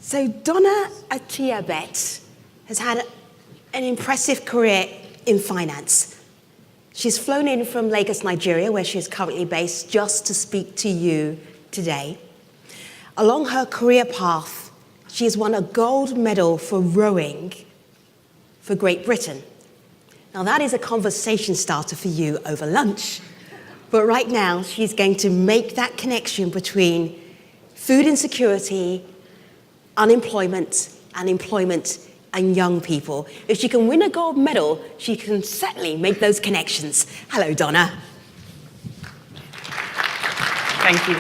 So Donna Etiebet has had an impressive career in finance. She's flown in from Lagos, Nigeria, where she is currently based, just to speak to you today. Along her career path, she has won a gold medal for rowing for Great Britain. Now that is a conversation starter for you over lunch. But right now, she's going to make that connection between food insecurity, unemployment, and employment, and young people. If she can win a gold medal, she can certainly make those connections. Hello, Donna. Thank you.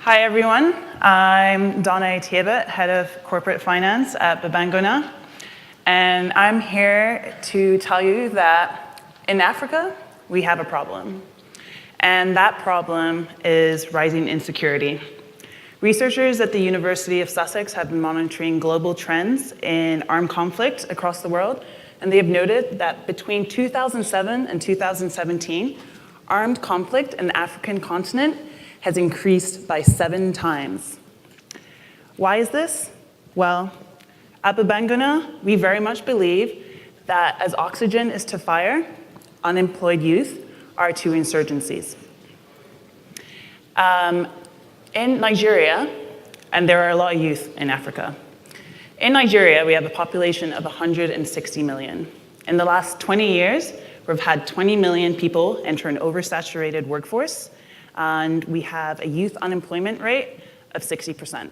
Hi, everyone. I'm Donna Etiebet, Head of Corporate Finance at Babban Gona. And I'm here to tell you that in Africa, we have a problem. And that problem is rising insecurity. Researchers at the University of Sussex have been monitoring global trends in armed conflict across the world, and they have noted that between 2007 and 2017, armed conflict in the African continent has increased by 7 times. Why is this? Well, at Babban Gona, we very much believe that as oxygen is to fire, unemployed youth are to insurgencies. In Nigeria, and there are a lot of youth in Africa, in Nigeria, we have a population of 160 million. In the last 20 years, we've had 20 million people enter an oversaturated workforce, and we have a youth unemployment rate of 60%.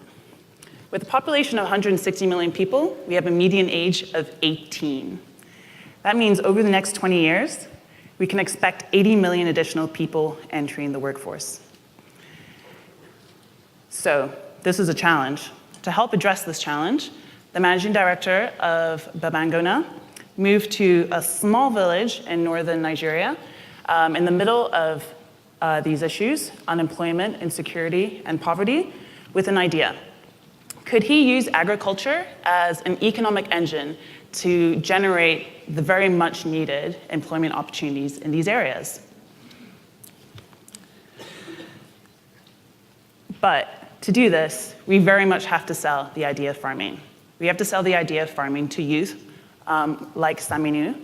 With a population of 160 million people, we have a median age of 18. That means over the next 20 years, we can expect 80 million additional people entering the workforce. So this is a challenge. To help address this challenge, the managing director of Babban Gona moved to a small village in northern Nigeria in the middle of these issues, unemployment, insecurity, and poverty, with an idea. Could he use agriculture as an economic engine to generate the very much needed employment opportunities in these areas? But to do this, we very much have to sell the idea of farming. We have to sell the idea of farming to youth like Saminu,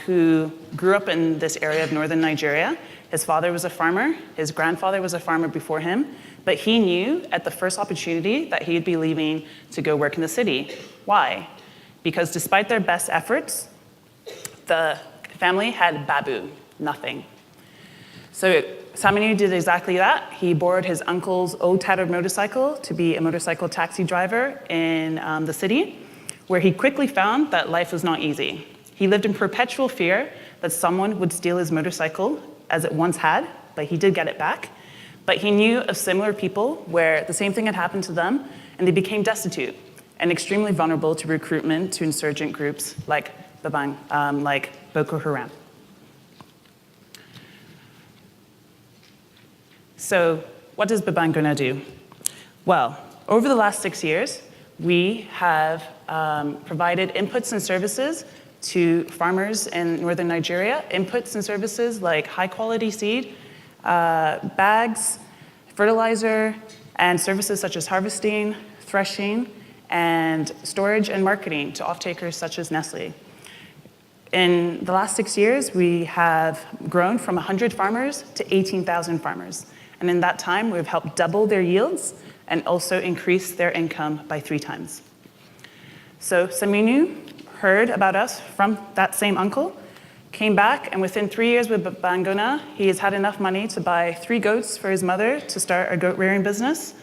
who grew up in this area of northern Nigeria. His father was a farmer, his grandfather was a farmer before him, but he knew at the first opportunity that he'd be leaving to go work in the city. Why? Because despite their best efforts, the family had babu, nothing. So Saminu did exactly that. He borrowed his uncle's old tattered motorcycle to be a motorcycle taxi driver in the city, where he quickly found that life was not easy. He lived in perpetual fear that someone would steal his motorcycle, as it once had, but he did get it back. But he knew of similar people where the same thing had happened to them, and they became destitute and extremely vulnerable to recruitment to insurgent groups like Babban, like Boko Haram. So what does Babban Gona do? Well, over the last 6 years, we have provided inputs and services to farmers in northern Nigeria, inputs and services like high-quality seed, bags, fertilizer, and services such as harvesting, threshing, and storage and marketing to off-takers such as Nestle. In the last 6 years, we have grown from 100 farmers to 18,000 farmers. And in that time, we've helped double their yields and also increase their income by 3 times. So Saminu heard about us from that same uncle, came back, and within 3 years with Babban Gona, he has had enough money to buy 3 goats for his mother to start a goat rearing business,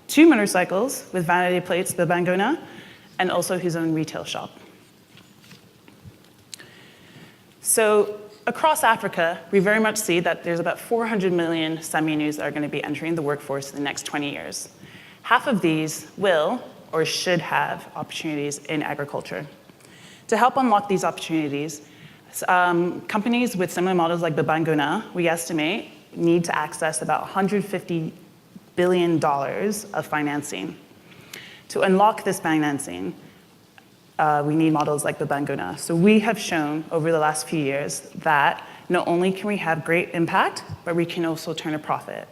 2 motorcycles with vanity plates Babban Gona, and also his own retail shop. So across Africa, we very much see that there's about 400 million Saminus that are going to be entering the workforce in the next 20 years. Half of these will or should have opportunities in agriculture. To help unlock these opportunities, companies with similar models like Babban Gona, we estimate, need to access about $150 billion of financing. To unlock this financing, we need models like Babban Gona. So we have shown over the last few years that not only can we have great impact, but we can also turn a profit.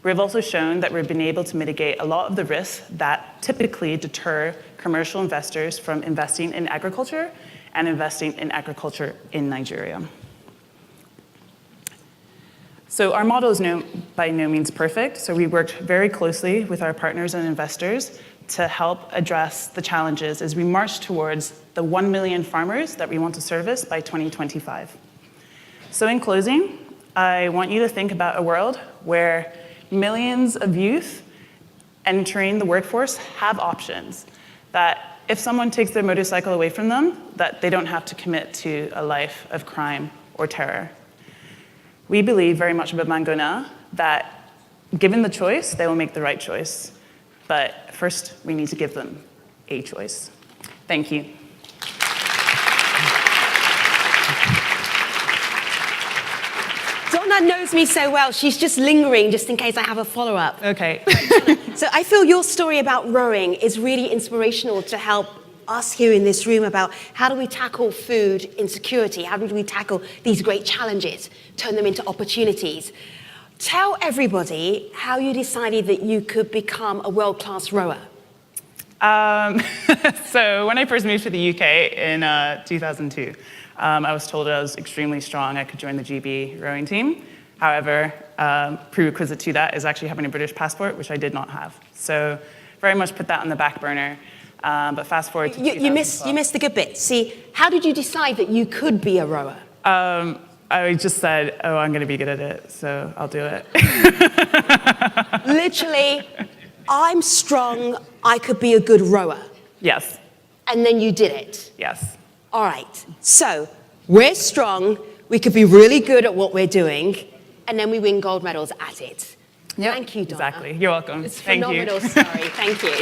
We've also shown that we've been able to mitigate a lot of the risks that typically deter commercial investors from investing in agriculture and investing in agriculture in Nigeria. So our model is by no means perfect, so we worked very closely with our partners and investors to help address the challenges as we march towards the 1 million farmers that we want to service by 2025. So in closing, I want you to think about a world where millions of youth entering the workforce have options, that if someone takes their motorcycle away from them, that they don't have to commit to a life of crime or terror. We believe very much at Babban Gona that given the choice, they will make the right choice. But first, we need to give them a choice. Thank you. Donna knows me so well, she's just lingering just in case I have a follow-up. Okay. So I feel your story about rowing is really inspirational to help us here in this room about how do we tackle food insecurity, how do we tackle these great challenges, turn them into opportunities. Tell everybody how you decided that you could become a world-class rower. So when I first moved to the UK in 2002, I was told I was extremely strong. I could join the GB rowing team. However, prerequisite to that is actually having a British passport, which I did not have. So very much put that on the back burner. But fast forward to 2012. You missed the good bit. See, how did you decide that you could be a rower? I just said, oh, I'm going to be good at it, so I'll do it. Literally, I'm strong, I could be a good rower. Yes. And then you did it. Yes. All right, so we're strong, we could be really good at what we're doing, and then we win gold medals at it. Yep, Thank you, Donna. Exactly. You're welcome. It's a Thank you. phenomenal story. Thank you.